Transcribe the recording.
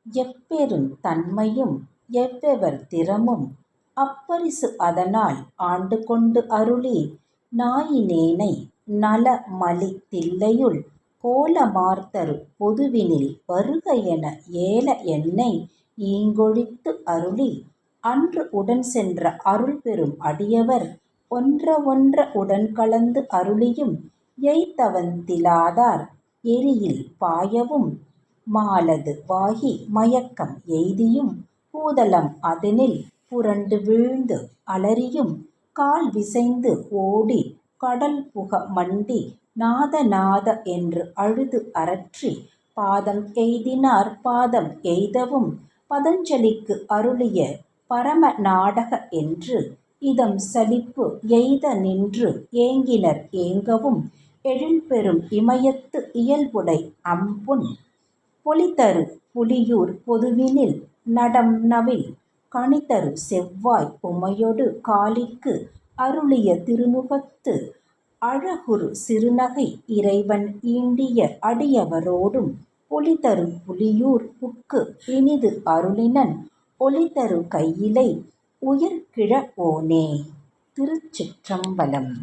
எப்பெருந் தன்மையும் எவ்வெவர் திறமும் அப்பரிசு அதனால் ஆண்டுகொண்டு அருளி நாயினேனை நலமலி தில்லையுள் கோல மார்தரு பொதுவினில் வருக என ஏல என்னை ஈங்கொழித்து அருளி அன்று உடன்சென்ற அருள்பெரும் அடியவர் ஒன்ற ஒன்ற உடன்கலந்து அருளியும் எய்த்தவந் திலாதார் எரியில் பாயவும் மாலது வாகி மயக்கம் எய்தியும் பூதலம் அதனில் புரண்டு வீழ்ந்து அலறியும் கால்விசைந்து ஓடி கடல்புக மண்டி நாத நாத என்று அழுது அரற்றி பாதம் எய்தினார் பாதம் எய்தவும் பதஞ்சலிக்கு அருளிய பரம நாடக என்று இதம் சலிப்பு எய்த நின்று ஏங்கினர் ஏங்கவும் எழில்பெரும் இமயத்து இயல்புடை அம்பொன் பொலிதரு புலியூர் பொதுவினில் நடம்நவில் கனிதரு செவ்வாய் உமையொடு காளிக்கு அருளிய திருமுகத்து அழகுறு சிறுநகை இறைவன் ஈண்டிய அடியவரோடும் ஒளிதரு புலியூர் புக்கு இனிது அருளினன் ஒளிதரு கையிலை உயர்கிழ வோனே. திருச்சிற்றம்பலம்.